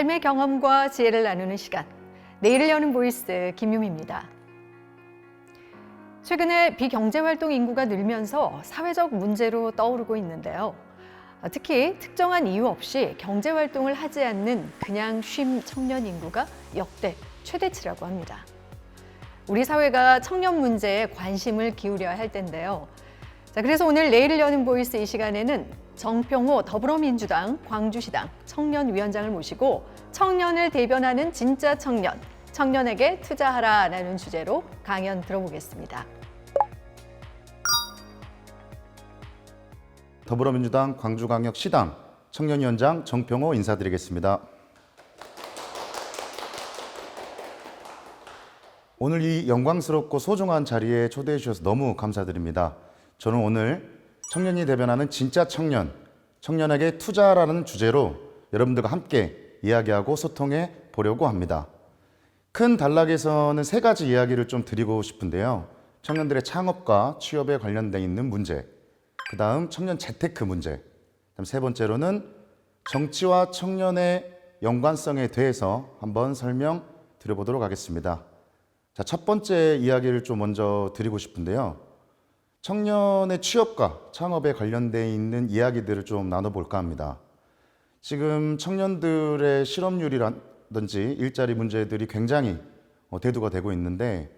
삶의 경험과 지혜를 나누는 시간, 내일을 여는 보이스 김유미입니다. 최근에 비경제활동 인구가 늘면서 사회적 문제로 떠오르고 있는데요. 특히 특정한 이유 없이 경제활동을 하지 않는 그냥 쉼 청년 인구가 역대 최대치라고 합니다. 우리 사회가 청년 문제에 관심을 기울여야 할 텐데요. 그래서 오늘 내일을 여는 보이스 이 시간에는 정평호 더불어민주당 광주시당 청년위원장을 모시고 청년을 대변하는 진짜 청년, 청년에게 투자하라라는 주제로 강연 들어보겠습니다. 더불어민주당 광주광역시당 청년위원장 정평호 인사드리겠습니다. 오늘 이 영광스럽고 소중한 자리에 초대해 주셔서 너무 감사드립니다. 저는 오늘 청년이 대변하는 진짜 청년, 청년에게 투자라는 주제로 여러분들과 함께 이야기하고 소통해 보려고 합니다. 큰 단락에서는 세 가지 이야기를 좀 드리고 싶은데요. 청년들의 창업과 취업에 관련돼 있는 문제, 그 다음 청년 재테크 문제, 그다음 세 번째로는 정치와 청년의 연관성에 대해서 한번 설명드려보도록 하겠습니다. 자, 첫 번째 이야기를 좀 먼저 드리고 싶은데요. 청년의 취업과 창업에 관련돼 있는 이야기들을 좀 나눠볼까 합니다. 지금 청년들의 실업률이라든지 일자리 문제들이 굉장히 대두가 되고 있는데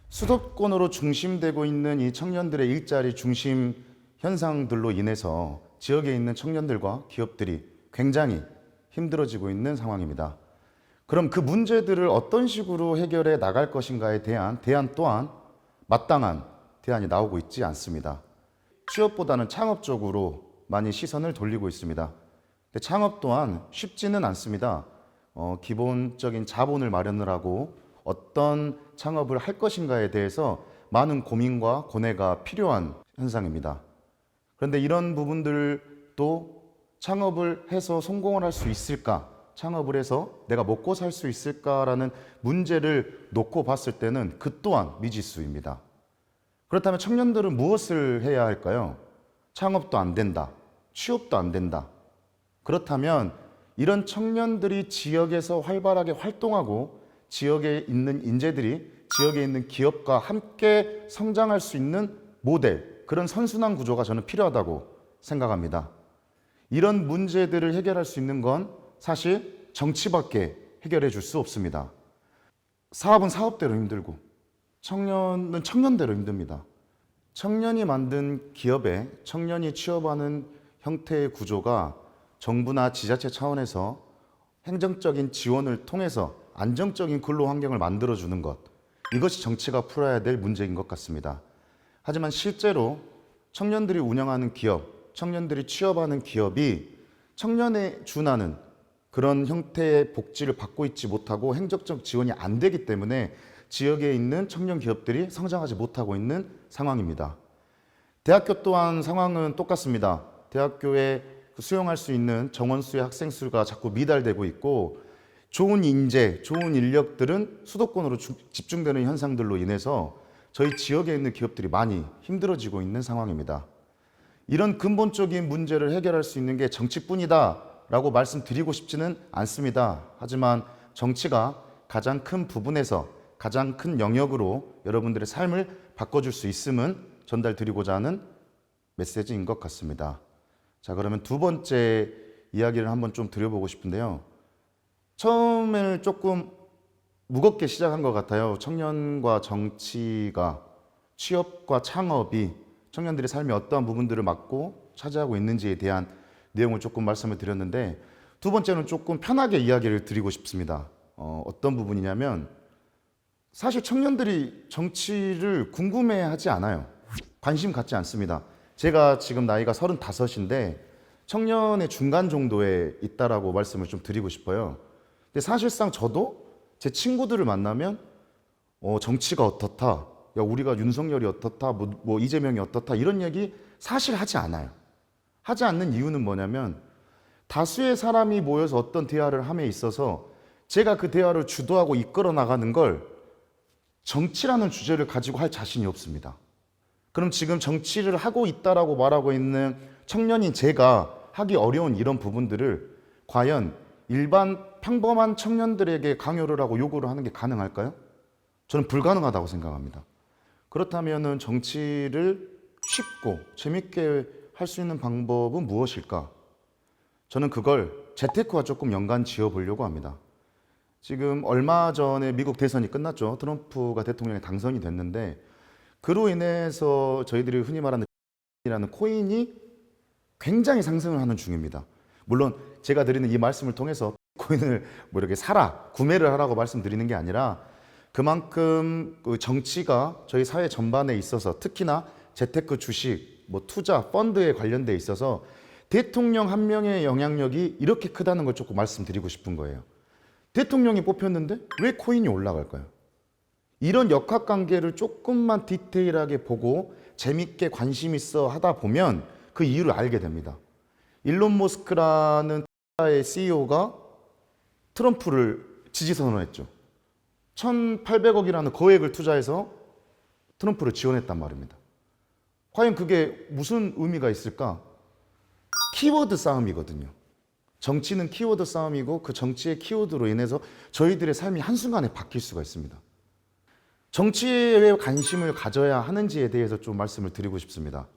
수도권으로 중심되고 있는 이 청년들의 일자리 중심 현상들로 인해서 지역에 있는 청년들과 기업들이 굉장히 힘들어지고 있는 상황입니다. 그럼 그 문제들을 어떤 식으로 해결해 나갈 것인가에 대한 대안 또한 마땅한 대안이 나오고 있지 않습니다. 취업보다는 창업 쪽으로 많이 시선을 돌리고 있습니다. 근데 창업 또한 쉽지는 않습니다. 기본적인 자본을 마련을 하고 어떤 창업을 할 것인가에 대해서 많은 고민과 고뇌가 필요한 현상입니다. 그런데 이런 부분들도 창업을 해서 성공을 할 수 있을까? 창업을 해서 내가 먹고 살 수 있을까라는 문제를 놓고 봤을 때는 그 또한 미지수입니다. 그렇다면 청년들은 무엇을 해야 할까요? 창업도 안 된다. 취업도 안 된다. 그렇다면 이런 청년들이 지역에서 활발하게 활동하고 지역에 있는 인재들이 지역에 있는 기업과 함께 성장할 수 있는 모델, 그런 선순환 구조가 저는 필요하다고 생각합니다. 이런 문제들을 해결할 수 있는 건 사실 정치밖에 해결해 줄 수 없습니다. 사업은 사업대로 힘들고 청년은 청년대로 힘듭니다. 청년이 만든 기업에 청년이 취업하는 형태의 구조가 정부나 지자체 차원에서 행정적인 지원을 통해서 안정적인 근로 환경을 만들어주는 것, 이것이 정치가 풀어야 될 문제인 것 같습니다. 하지만 실제로 청년들이 운영하는 기업, 청년들이 취업하는 기업이 청년에 준하는 그런 형태의 복지를 받고 있지 못하고 행정적 지원이 안 되기 때문에 지역에 있는 청년 기업들이 성장하지 못하고 있는 상황입니다. 대학교 또한 상황은 똑같습니다. 대학교에 수용할 수 있는 정원 수의 학생 수가 자꾸 미달되고 있고 좋은 인재, 좋은 인력들은 수도권으로 집중되는 현상들로 인해서 저희 지역에 있는 기업들이 많이 힘들어지고 있는 상황입니다. 이런 근본적인 문제를 해결할 수 있는 게 정치뿐이다 라고 말씀드리고 싶지는 않습니다. 하지만 정치가 가장 큰 부분에서 가장 큰 영역으로 여러분들의 삶을 바꿔줄 수 있음은 전달드리고자 하는 메시지인 것 같습니다. 자, 그러면 두 번째 이야기를 한번 좀 드려보고 싶은데요. 처음에는 조금 무겁게 시작한 것 같아요. 청년과 정치가, 취업과 창업이 청년들의 삶에 어떠한 부분들을 맡고 차지하고 있는지에 대한 내용을 조금 말씀을 드렸는데 두 번째는 조금 편하게 이야기를 드리고 싶습니다. 어떤 부분이냐면 사실 청년들이 정치를 궁금해하지 않아요. 관심 갖지 않습니다. 제가 지금 나이가 35인데 청년의 중간 정도에 있다라고 말씀을 좀 드리고 싶어요. 근데 사실상 저도 제 친구들을 만나면 정치가 어떻다, 야, 우리가 윤석열이 어떻다, 뭐 이재명이 어떻다 이런 얘기 사실 하지 않아요. 하지 않는 이유는 뭐냐면 다수의 사람이 모여서 어떤 대화를 함에 있어서 제가 그 대화를 주도하고 이끌어 나가는 걸 정치라는 주제를 가지고 할 자신이 없습니다. 그럼 지금 정치를 하고 있다라고 말하고 있는 청년인 제가 하기 어려운 이런 부분들을 과연 일반 평범한 청년들에게 강요를 하고 요구를 하는 게 가능할까요? 저는 불가능하다고 생각합니다. 그렇다면 정치를 쉽고 재밌게 할 수 있는 방법은 무엇일까? 저는 그걸 재테크와 조금 연관 지어 보려고 합니다. 지금 얼마 전에 미국 대선이 끝났죠. 트럼프가 대통령에 당선이 됐는데 그로 인해서 저희들이 흔히 말하는 이라는 코인이 굉장히 상승을 하는 중입니다. 물론 제가 드리는 이 말씀을 통해서 코인을 뭐 이렇게 사라, 구매를 하라고 말씀드리는 게 아니라 그만큼 그 정치가 저희 사회 전반에 있어서 특히나 재테크 주식, 뭐 투자, 펀드에 관련돼 있어서 대통령 한 명의 영향력이 이렇게 크다는 걸 조금 말씀드리고 싶은 거예요. 대통령이 뽑혔는데 왜 코인이 올라갈까요? 이런 역학관계를 조금만 디테일하게 보고 재밌게 관심 있어 하다 보면 그 이유를 알게 됩니다. 일론 머스크라는 테슬라의 CEO가 트럼프를 지지 선언했죠. 1,800억이라는 거액을 투자해서 트럼프를 지원했단 말입니다. 과연 그게 무슨 의미가 있을까? 키워드 싸움이거든요. 정치는 키워드 싸움이고 그 정치의 키워드로 인해서 저희들의 삶이 한순간에 바뀔 수가 있습니다. 정치에 왜 관심을 가져야 하는지에 대해서 좀 말씀을 드리고 싶습니다.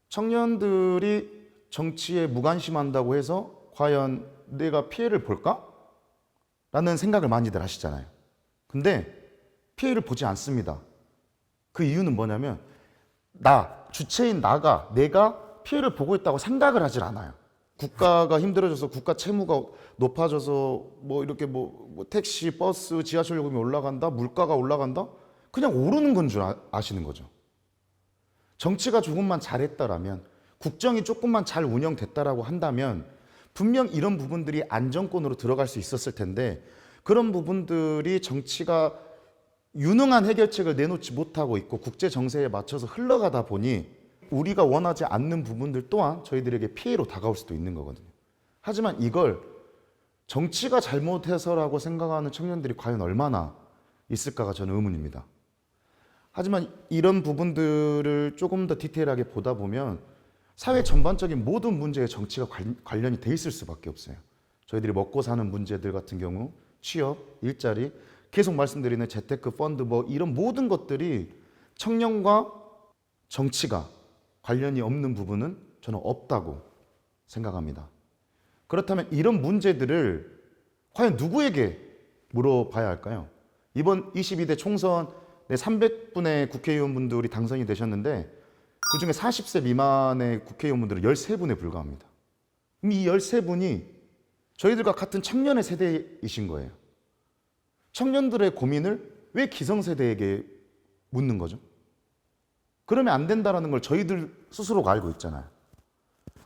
청년들이 정치에 무관심한다고 해서 과연 내가 피해를 볼까? 라는 생각을 많이들 하시잖아요. 근데 피해를 보지 않습니다. 그 이유는 뭐냐면 주체인 내가 피해를 보고 있다고 생각을 하질 않아요. 국가가 힘들어져서 국가 채무가 높아져서 뭐 이렇게 뭐 택시, 버스, 지하철 요금이 올라간다, 물가가 올라간다, 그냥 오르는 건 줄 아시는 거죠. 정치가 조금만 잘했다라면, 국정이 조금만 잘 운영됐다라고 한다면 분명 이런 부분들이 안정권으로 들어갈 수 있었을 텐데 그런 부분들이 정치가 유능한 해결책을 내놓지 못하고 있고 국제 정세에 맞춰서 흘러가다 보니 우리가 원하지 않는 부분들 또한 저희들에게 피해로 다가올 수도 있는 거거든요. 하지만 이걸 정치가 잘못해서라고 생각하는 청년들이 과연 얼마나 있을까가 저는 의문입니다. 하지만 이런 부분들을 조금 더 디테일하게 보다 보면 사회 전반적인 모든 문제에 정치가 관련이 돼 있을 수밖에 없어요. 저희들이 먹고 사는 문제들 같은 경우 취업, 일자리, 계속 말씀드리는 재테크, 펀드 뭐 이런 모든 것들이 청년과 정치가 관련이 없는 부분은 저는 없다고 생각합니다. 그렇다면 이런 문제들을 과연 누구에게 물어봐야 할까요? 이번 22대 총선에 300분의 국회의원분들이 당선이 되셨는데 그중에 40세 미만의 국회의원분들은 13분에 불과합니다. 이 13분이 저희들과 같은 청년의 세대이신 거예요. 청년들의 고민을 왜 기성세대에게 묻는 거죠? 그러면 안 된다는 걸 저희들 스스로가 알고 있잖아요.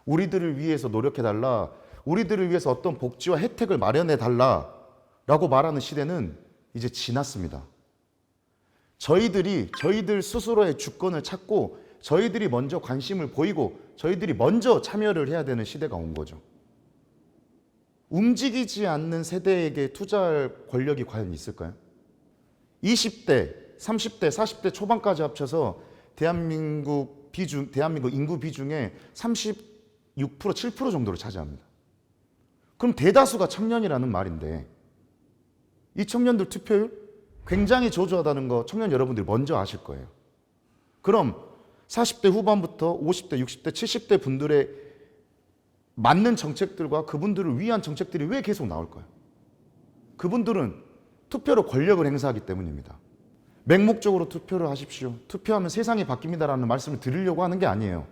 우리들을 위해서 노력해달라, 우리들을 위해서 어떤 복지와 혜택을 마련해달라라고 말하는 시대는 이제 지났습니다. 저희들 스스로의 주권을 찾고 저희들이 먼저 관심을 보이고 저희들이 먼저 참여를 해야 되는 시대가 온 거죠. 움직이지 않는 세대에게 투자할 권력이 과연 있을까요? 20대, 30대, 40대 초반까지 합쳐서 대한민국 인구 비중의 36%, 7% 정도를 차지합니다. 그럼 대다수가 청년이라는 말인데 이 청년들 투표율 굉장히 저조하다는 거 청년 여러분들이 먼저 아실 거예요. 그럼 40대 후반부터 50대, 60대, 70대 분들의 맞는 정책들과 그분들을 위한 정책들이 왜 계속 나올까요? 그분들은 투표로 권력을 행사하기 때문입니다. 맹목적으로 투표를 하십시오. 투표하면 세상이 바뀝니다라는 말씀을 드리려고 하는 게 아니에요.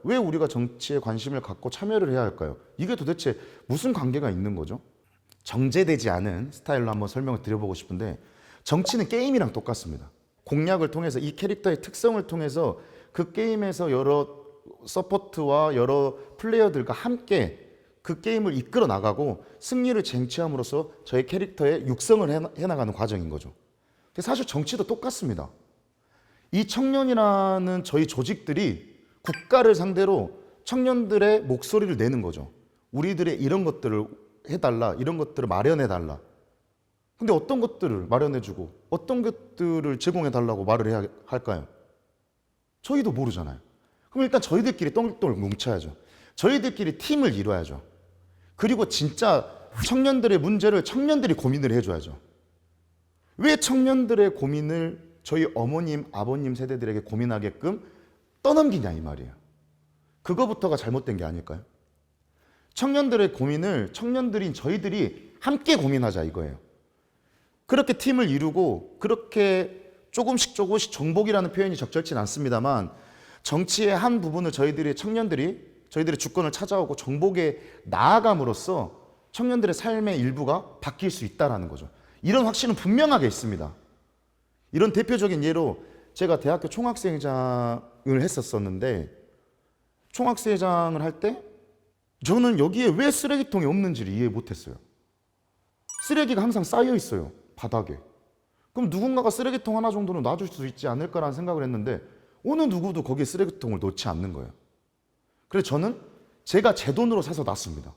왜 우리가 정치에 관심을 갖고 참여를 해야 할까요? 이게 도대체 무슨 관계가 있는 거죠? 정제되지 않은 스타일로 한번 설명을 드려보고 싶은데 정치는 게임이랑 똑같습니다. 공략을 통해서 이 캐릭터의 특성을 통해서 그 게임에서 여러 서포트와 여러 플레이어들과 함께 그 게임을 이끌어 나가고 승리를 쟁취함으로써 저의 캐릭터의 육성을 해나가는 과정인 거죠. 사실 정치도 똑같습니다. 이 청년이라는 저희 조직들이 국가를 상대로 청년들의 목소리를 내는 거죠. 우리들의 이런 것들을 해달라, 이런 것들을 마련해달라. 근데 어떤 것들을 마련해주고 어떤 것들을 제공해달라고 말을 해야 할까요? 저희도 모르잖아요. 그럼 일단 저희들끼리 똘똘 뭉쳐야죠. 저희들끼리 팀을 이뤄야죠. 그리고 진짜 청년들의 문제를 청년들이 고민을 해줘야죠. 왜 청년들의 고민을 저희 어머님, 아버님 세대들에게 고민하게끔 떠넘기냐 이 말이에요. 그거부터가 잘못된 게 아닐까요? 청년들의 고민을 청년들인 저희들이 함께 고민하자 이거예요. 그렇게 팀을 이루고 그렇게 조금씩 정복이라는 표현이 적절치는 않습니다만 정치의 한 부분을 저희들의 주권을 찾아오고 정복에 나아감으로써 청년들의 삶의 일부가 바뀔 수 있다는 거죠. 이런 확신은 분명하게 있습니다. 이런 대표적인 예로 제가 대학교 총학생회장을 했었었는데 총학생회장을 할 때 저는 여기에 왜 쓰레기통이 없는지를 이해 못했어요. 쓰레기가 항상 쌓여 있어요, 바닥에. 그럼 누군가가 쓰레기통 하나 정도는 놔줄 수 있지 않을까라는 생각을 했는데 어느 누구도 거기에 쓰레기통을 놓지 않는 거예요. 그래서 저는 제가 제 돈으로 사서 놨습니다.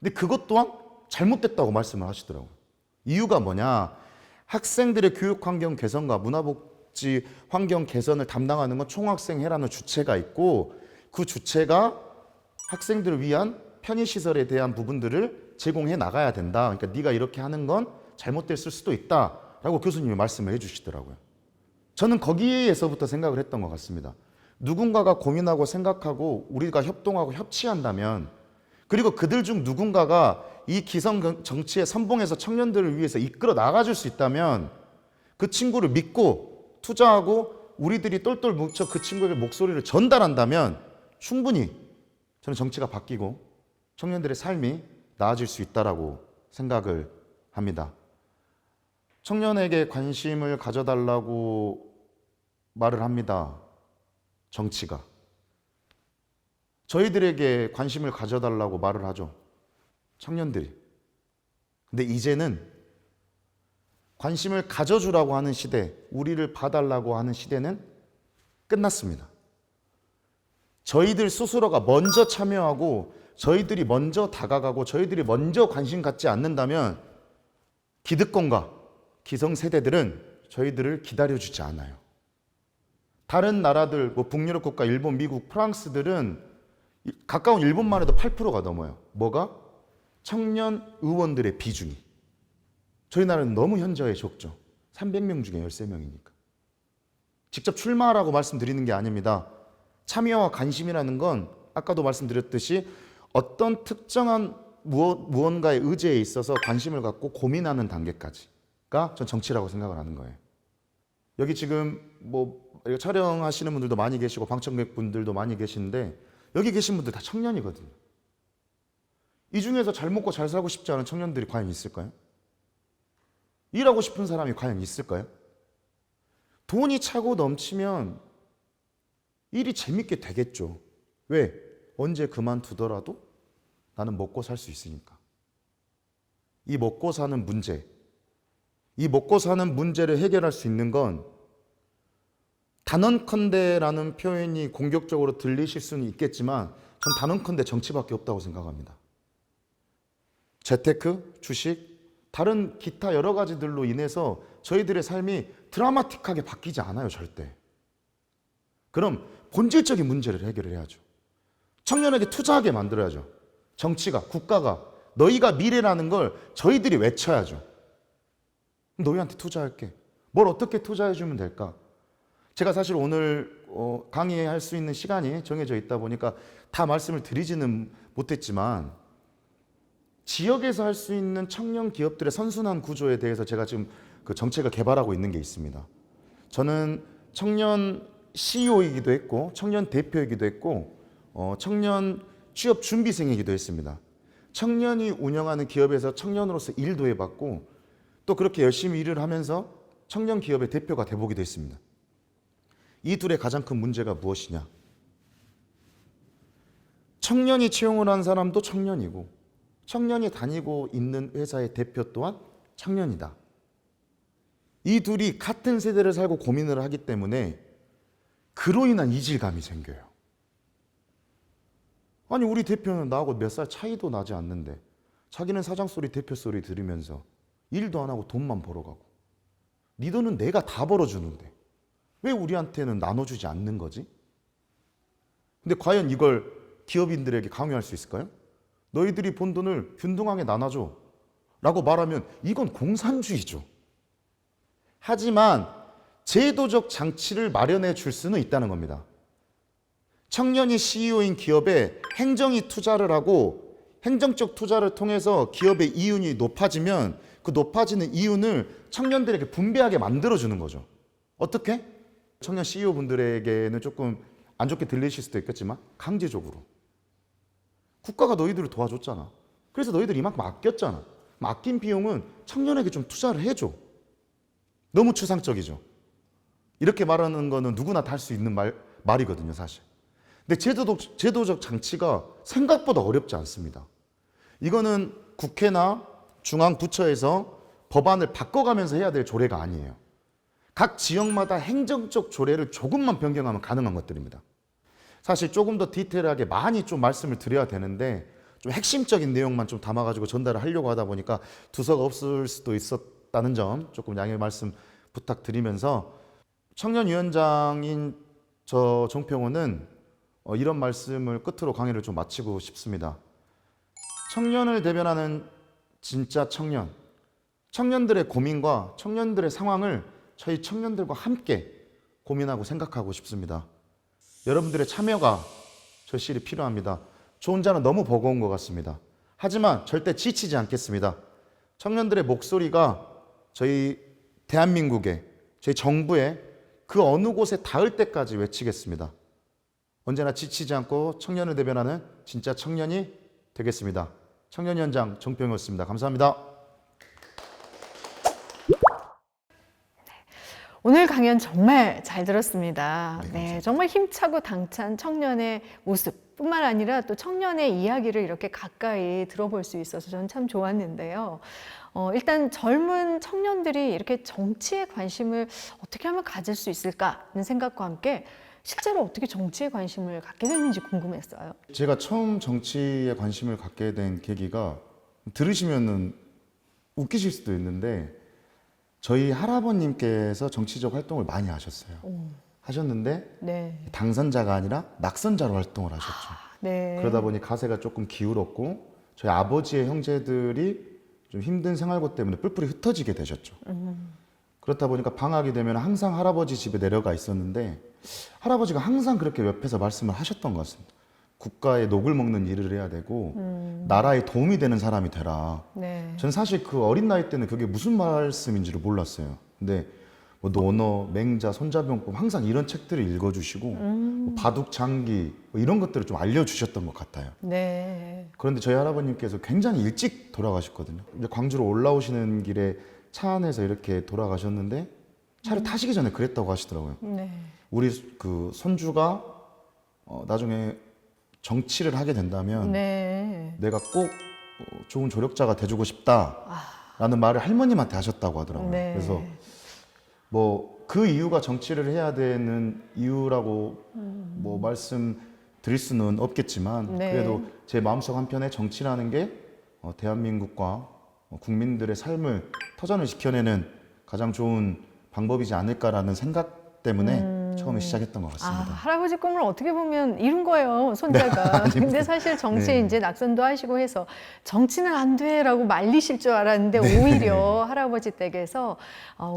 근데 그것 또한 잘못됐다고 말씀을 하시더라고요. 이유가 뭐냐? 학생들의 교육 환경 개선과 문화복지 환경 개선을 담당하는 건 총학생회라는 주체가 있고 그 주체가 학생들을 위한 편의시설에 대한 부분들을 제공해 나가야 된다. 그러니까 네가 이렇게 하는 건 잘못됐을 수도 있다라고 교수님이 말씀을 해주시더라고요. 저는 거기에서부터 생각을 했던 것 같습니다. 누군가가 고민하고 생각하고 우리가 협동하고 협치한다면 그리고 그들 중 누군가가 이 기성 정치의 선봉에서 청년들을 위해서 이끌어 나가줄 수 있다면 그 친구를 믿고 투자하고 우리들이 똘똘 뭉쳐 그 친구에게 목소리를 전달한다면 충분히 저는 정치가 바뀌고 청년들의 삶이 나아질 수 있다라고 생각을 합니다. 청년에게 관심을 가져달라고 말을 합니다. 정치가. 저희들에게 관심을 가져달라고 말을 하죠. 청년들이. 근데 이제는 관심을 가져주라고 하는 시대, 우리를 봐달라고 하는 시대는 끝났습니다. 저희들 스스로가 먼저 참여하고 저희들이 먼저 다가가고 저희들이 먼저 관심 갖지 않는다면 기득권과 기성세대들은 저희들을 기다려주지 않아요. 다른 나라들, 북유럽 국가, 일본, 미국, 프랑스들은 가까운 일본만 해도 8%가 넘어요. 뭐가? 청년 의원들의 비중이. 저희 나라는 너무 현저하게 적죠. 300명 중에 13명이니까. 직접 출마하라고 말씀드리는 게 아닙니다. 참여와 관심이라는 건 아까도 말씀드렸듯이 어떤 특정한 무언가의 의제에 있어서 관심을 갖고 고민하는 단계까지가 전 정치라고 생각을 하는 거예요. 여기 지금 촬영하시는 분들도 많이 계시고 방청객 분들도 많이 계시는데 여기 계신 분들 다 청년이거든요. 이 중에서 잘 먹고 잘 살고 싶지 않은 청년들이 과연 있을까요? 일하고 싶은 사람이 과연 있을까요? 돈이 차고 넘치면 일이 재밌게 되겠죠. 왜? 언제 그만두더라도 나는 먹고 살 수 있으니까. 이 먹고 사는 문제, 이 먹고 사는 문제를 해결할 수 있는 건 단언컨대라는 표현이 공격적으로 들리실 수는 있겠지만 전 단언컨대 정치밖에 없다고 생각합니다. 재테크, 주식, 다른 기타 여러 가지들로 인해서 저희들의 삶이 드라마틱하게 바뀌지 않아요, 절대. 그럼 본질적인 문제를 해결을 해야죠. 청년에게 투자하게 만들어야죠. 정치가, 국가가 너희가 미래라는 걸 저희들이 외쳐야죠. 너희한테 투자할게. 뭘 어떻게 투자해주면 될까? 제가 사실 오늘 강의할 수 있는 시간이 정해져 있다 보니까 다 말씀을 드리지는 못했지만 지역에서 할 수 있는 청년 기업들의 선순환 구조에 대해서 제가 지금 그 정책을 개발하고 있는 게 있습니다. 저는 청년 CEO이기도 했고 청년 대표이기도 했고 청년 취업 준비생이기도 했습니다. 청년이 운영하는 기업에서 청년으로서 일도 해봤고 또 그렇게 열심히 일을 하면서 청년 기업의 대표가 돼보기도 했습니다. 이 둘의 가장 큰 문제가 무엇이냐? 청년이 채용을 한 사람도 청년이고 청년이 다니고 있는 회사의 대표 또한 청년이다. 이 둘이 같은 세대를 살고 고민을 하기 때문에 그로 인한 이질감이 생겨요. 아니 우리 대표는 나하고 몇 살 차이도 나지 않는데 자기는 사장 소리 대표 소리 들으면서 일도 안 하고 돈만 벌어가고 네 돈은 내가 다 벌어주는데 왜 우리한테는 나눠주지 않는 거지? 근데 과연 이걸 기업인들에게 강요할 수 있을까요? 너희들이 번 돈을 균등하게 나눠줘 라고 말하면 이건 공산주의죠. 하지만 제도적 장치를 마련해 줄 수는 있다는 겁니다. 청년이 CEO인 기업에 행정이 투자를 하고 행정적 투자를 통해서 기업의 이윤이 높아지면 그 높아지는 이윤을 청년들에게 분배하게 만들어주는 거죠. 어떻게? 청년 CEO 분들에게는 조금 안 좋게 들리실 수도 있겠지만 강제적으로. 국가가 너희들을 도와줬잖아. 그래서 너희들이 이만큼 아꼈잖아. 아낀 비용은 청년에게 좀 투자를 해줘. 너무 추상적이죠. 이렇게 말하는 거는 누구나 다 할 수 있는 말이거든요, 사실. 근데 제도적 장치가 생각보다 어렵지 않습니다. 이거는 국회나 중앙부처에서 법안을 바꿔가면서 해야 될 조례가 아니에요. 각 지역마다 행정적 조례를 조금만 변경하면 가능한 것들입니다. 사실 조금 더 디테일하게 많이 좀 말씀을 드려야 되는데 좀 핵심적인 내용만 좀 담아가지고 전달을 하려고 하다 보니까 두서가 없을 수도 있었다는 점 조금 양해 말씀 부탁드리면서 청년위원장인 저 정평호는 이런 말씀을 끝으로 강의를 좀 마치고 싶습니다. 청년을 대변하는 진짜 청년, 청년들의 고민과 청년들의 상황을 저희 청년들과 함께 고민하고 생각하고 싶습니다. 여러분들의 참여가 절실히 필요합니다. 저 혼자는 너무 버거운 것 같습니다. 하지만 절대 지치지 않겠습니다. 청년들의 목소리가 저희 대한민국의, 저희 정부의 그 어느 곳에 닿을 때까지 외치겠습니다. 언제나 지치지 않고 청년을 대변하는 진짜 청년이 되겠습니다. 청년위원장 정평이었습니다. 감사합니다. 오늘 강연 정말 잘 들었습니다. 네, 네, 감사합니다. 정말 힘차고 당찬 청년의 모습뿐만 아니라 또 청년의 이야기를 이렇게 가까이 들어볼 수 있어서 저는 참 좋았는데요. 일단 젊은 청년들이 이렇게 정치에 관심을 어떻게 하면 가질 수 있을까 하는 생각과 함께 실제로 어떻게 정치에 관심을 갖게 됐는지 궁금했어요. 제가 처음 정치에 관심을 갖게 된 계기가 들으시면은 웃기실 수도 있는데 저희 할아버님께서 정치적 활동을 많이 하셨어요. 하셨는데 네. 당선자가 아니라 낙선자로 활동을 하셨죠. 네. 그러다 보니 가세가 조금 기울었고 저희 아버지의 형제들이 좀 힘든 생활고 때문에 뿔뿔이 흩어지게 되셨죠. 그렇다 보니까 방학이 되면 항상 할아버지 집에 내려가 있었는데 할아버지가 항상 그렇게 옆에서 말씀을 하셨던 것 같습니다. 국가의 녹을 먹는 일을 해야 되고 나라에 도움이 되는 사람이 되라. 네. 저는 사실 그 어린 나이 때는 그게 무슨 말씀인지를 몰랐어요. 근데 뭐 논어, 맹자, 손자병법 항상 이런 책들을 읽어주시고 뭐 바둑, 장기 뭐 이런 것들을 좀 알려주셨던 것 같아요. 네. 그런데 저희 할아버님께서 굉장히 일찍 돌아가셨거든요. 이제 광주로 올라오시는 길에 차 안에서 이렇게 돌아가셨는데 차를 타시기 전에 그랬다고 하시더라고요. 네. 우리 그 손주가 나중에 정치를 하게 된다면 네. 내가 꼭 좋은 조력자가 돼주고 싶다라는 말을 할머님한테 하셨다고 하더라고요. 네. 그래서 뭐 그 이유가 정치를 해야 되는 이유라고 뭐 말씀드릴 수는 없겠지만 네. 그래도 제 마음속 한편에 정치라는 게 대한민국과 국민들의 삶을 터전을 지켜내는 가장 좋은 방법이지 않을까라는 생각 때문에 처음에 시작했던 것 같습니다. 할아버지 꿈을 어떻게 보면 이룬 거예요, 손자가. 네, 근데 사실 정치에 네. 이제 낙선도 하시고 해서 정치는 안 돼라고 말리실 줄 알았는데 네. 오히려 할아버지 댁에서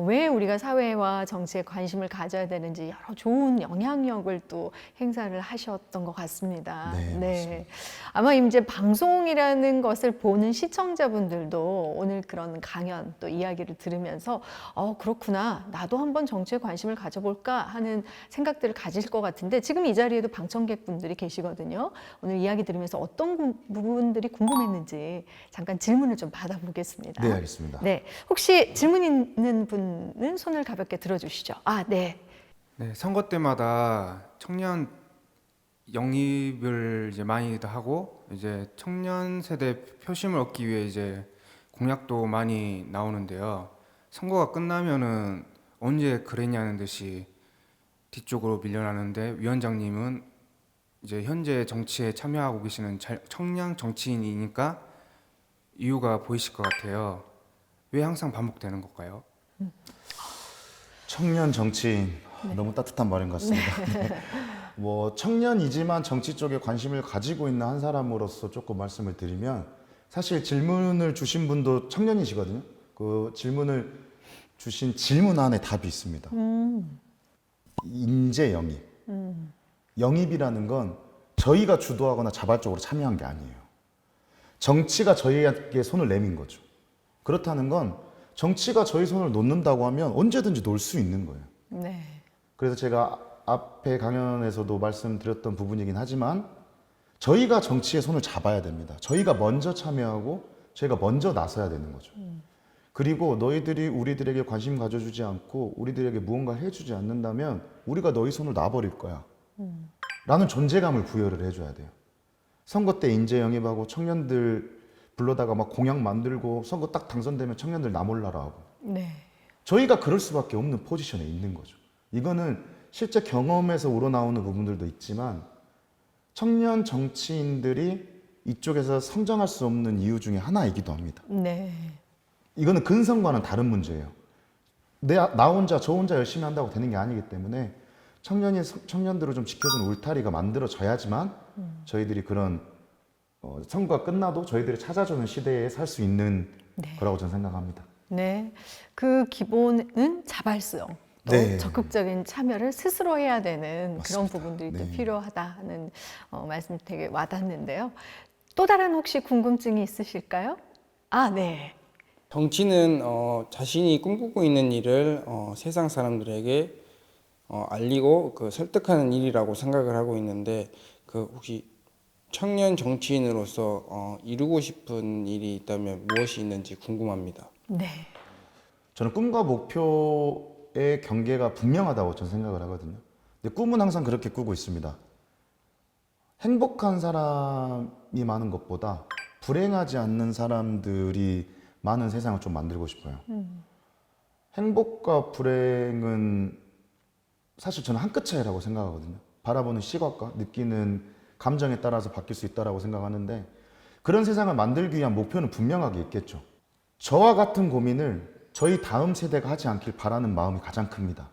왜 우리가 사회와 정치에 관심을 가져야 되는지 여러 좋은 영향력을 또 행사를 하셨던 것 같습니다. 네, 맞습니다. 아마 이제 방송이라는 것을 보는 시청자분들도 오늘 그런 강연 또 이야기를 들으면서 그렇구나, 나도 한번 정치에 관심을 가져볼까 하는 생각들을 가질 것 같은데 지금 이 자리에도 방청객분들이 계시거든요. 오늘 이야기 들으면서 어떤 부분들이 궁금했는지 잠깐 질문을 좀 받아보겠습니다. 네, 알겠습니다. 네, 혹시 질문 있는 분은 손을 가볍게 들어주시죠. 네. 네, 선거 때마다 청년 영입을 이제 많이 하고 이제 청년 세대 표심을 얻기 위해 이제 공약도 많이 나오는데요. 선거가 끝나면은 언제 그랬냐는 듯이 뒤쪽으로 밀려나는데 위원장님은 이제 현재 정치에 참여하고 계시는 청년 정치인이니까 이유가 보이실 것 같아요. 왜 항상 반복되는 걸까요? 청년 정치인 너무 따뜻한 말인 것 같습니다. 네. 뭐 청년이지만 정치 쪽에 관심을 가지고 있는 한 사람으로서 조금 말씀을 드리면 사실 질문을 주신 분도 청년이시거든요. 그 질문을 주신 질문 안에 답이 있습니다. 인재 영입. 영입이라는 건 저희가 주도하거나 자발적으로 참여한 게 아니에요. 정치가 저희에게 손을 내민 거죠. 그렇다는 건 정치가 저희 손을 놓는다고 하면 언제든지 놓을 수 있는 거예요. 네. 그래서 제가 앞에 강연에서도 말씀드렸던 부분이긴 하지만 저희가 정치의 손을 잡아야 됩니다. 저희가 먼저 참여하고 저희가 먼저 나서야 되는 거죠. 그리고 너희들이 우리들에게 관심 가져주지 않고 우리들에게 무언가 해주지 않는다면 우리가 너희 손을 놔버릴 거야. 라는 존재감을 부여를 해줘야 돼요. 선거 때 인재 영입하고 청년들 불러다가 막 공약 만들고 선거 딱 당선되면 청년들 나 몰라라 하고 네. 저희가 그럴 수밖에 없는 포지션에 있는 거죠. 이거는 실제 경험에서 우러나오는 부분들도 있지만 청년 정치인들이 이쪽에서 성장할 수 없는 이유 중에 하나이기도 합니다. 네. 이거는 근성과는 다른 문제예요. 나 혼자 저 혼자 열심히 한다고 되는 게 아니기 때문에 청년들을 좀 지켜주는 울타리가 만들어져야지만 저희들이 그런 선거가 끝나도 저희들이 찾아주는 시대에 살 수 있는 네. 거라고 저는 생각합니다. 네. 그 기본은 자발성. 또 네. 적극적인 참여를 스스로 해야 되는 그런 맞습니다. 부분들이 또 네. 필요하다는 말씀이 되게 와닿는데요. 또 다른 혹시 궁금증이 있으실까요? 아, 네. 정치는 자신이 꿈꾸고 있는 일을 세상 사람들에게 알리고 설득하는 일이라고 생각을 하고 있는데 혹시 청년 정치인으로서 이루고 싶은 일이 있다면 무엇이 있는지 궁금합니다. 네. 저는 꿈과 목표의 경계가 분명하다고 저는 생각을 하거든요. 근데 꿈은 항상 그렇게 꾸고 있습니다. 행복한 사람이 많은 것보다 불행하지 않는 사람들이 많은 세상을 좀 만들고 싶어요. 행복과 불행은 사실 저는 한 끗 차이라고 생각하거든요. 바라보는 시각과 느끼는 감정에 따라서 바뀔 수 있다고 생각하는데 그런 세상을 만들기 위한 목표는 분명하게 있겠죠. 저와 같은 고민을 저희 다음 세대가 하지 않길 바라는 마음이 가장 큽니다.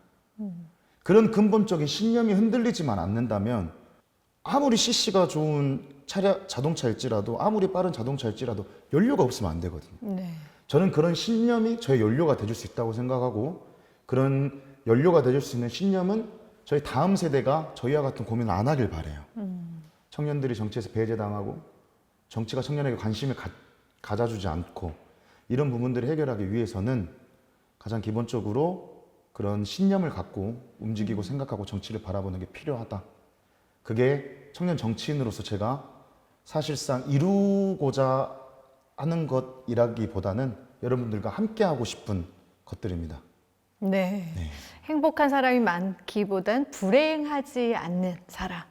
그런 근본적인 신념이 흔들리지만 않는다면 아무리 CC가 좋은 자동차일지라도 아무리 빠른 자동차일지라도 연료가 없으면 안 되거든요. 네. 저는 그런 신념이 저의 연료가 돼줄 수 있다고 생각하고 그런 연료가 돼줄 수 있는 신념은 저희 다음 세대가 저희와 같은 고민을 안 하길 바라요. 청년들이 정치에서 배제당하고 정치가 청년에게 관심을 가져주지 않고 이런 부분들을 해결하기 위해서는 가장 기본적으로 그런 신념을 갖고 움직이고 생각하고 정치를 바라보는 게 필요하다. 그게 청년 정치인으로서 제가 사실상 이루고자 하는 것이라기보다는 여러분들과 함께 하고 싶은 것들입니다. 네. 행복한 사람이 많기보단 불행하지 않는 사람.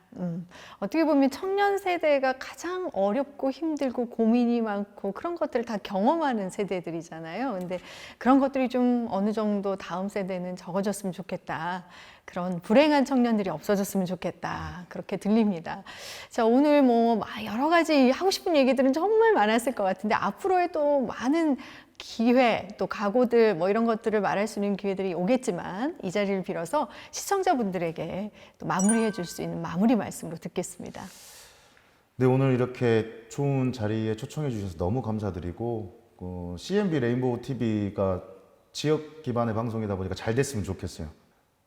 어떻게 보면 청년 세대가 가장 어렵고 힘들고 고민이 많고 그런 것들을 다 경험하는 세대들이잖아요. 근데 그런 것들이 좀 어느 정도 다음 세대는 적어졌으면 좋겠다. 그런 불행한 청년들이 없어졌으면 좋겠다. 그렇게 들립니다. 자, 오늘 뭐 여러 가지 하고 싶은 얘기들은 정말 많았을 것 같은데 앞으로의 또 많은 기회, 또 각오들 뭐 이런 것들을 말할 수 있는 기회들이 오겠지만 이 자리를 빌어서 시청자분들에게 또 마무리해 줄 수 있는 마무리 말씀으로 듣겠습니다. 네, 오늘 이렇게 좋은 자리에 초청해 주셔서 너무 감사드리고 CNB 레인보우 TV가 지역 기반의 방송이다 보니까 잘 됐으면 좋겠어요.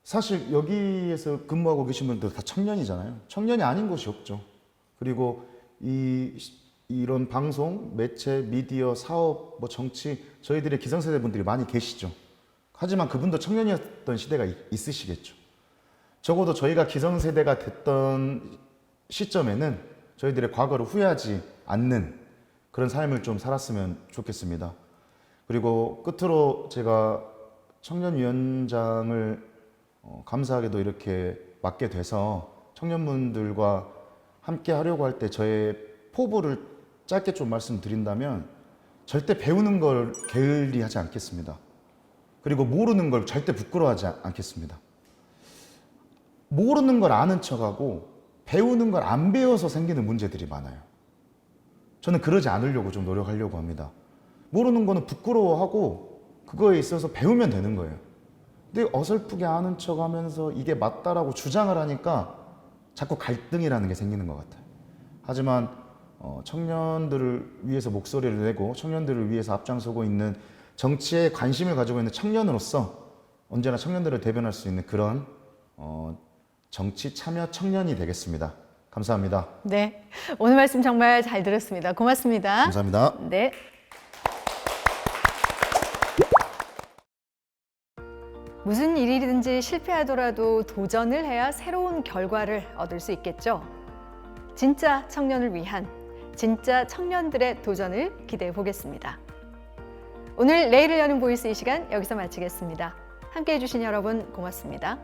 사실 여기에서 근무하고 계신 분들 다 청년이잖아요. 청년이 아닌 곳이 없죠. 그리고 이런 방송, 매체, 미디어, 사업, 뭐 정치 저희들의 기성세대 분들이 많이 계시죠. 하지만 그분도 청년이었던 시대가 있으시겠죠. 적어도 저희가 기성세대가 됐던 시점에는 저희들의 과거를 후회하지 않는 그런 삶을 좀 살았으면 좋겠습니다. 그리고 끝으로 제가 청년위원장을 감사하게도 이렇게 맡게 돼서 청년분들과 함께 하려고 할 때 저의 포부를 짧게 좀 말씀드린다면 절대 배우는 걸 게을리하지 않겠습니다. 그리고 모르는 걸 절대 부끄러워하지 않겠습니다. 모르는 걸 아는 척하고 배우는 걸 안 배워서 생기는 문제들이 많아요. 저는 그러지 않으려고 좀 노력하려고 합니다. 모르는 거는 부끄러워하고 그거에 있어서 배우면 되는 거예요. 근데 어설프게 아는 척하면서 이게 맞다라고 주장을 하니까 자꾸 갈등이라는 게 생기는 것 같아요. 하지만 청년들을 위해서 목소리를 내고 청년들을 위해서 앞장서고 있는 정치에 관심을 가지고 있는 청년으로서 언제나 청년들을 대변할 수 있는 그런 정치 참여 청년이 되겠습니다. 감사합니다. 네, 오늘 말씀 정말 잘 들었습니다. 고맙습니다. 감사합니다. 네. 무슨 일이든지 실패하더라도 도전을 해야 새로운 결과를 얻을 수 있겠죠. 진짜 청년을 위한 진짜 청년들의 도전을 기대해 보겠습니다. 오늘 내일을 여는 보이스 이 시간 여기서 마치겠습니다. 함께해 주신 여러분 고맙습니다.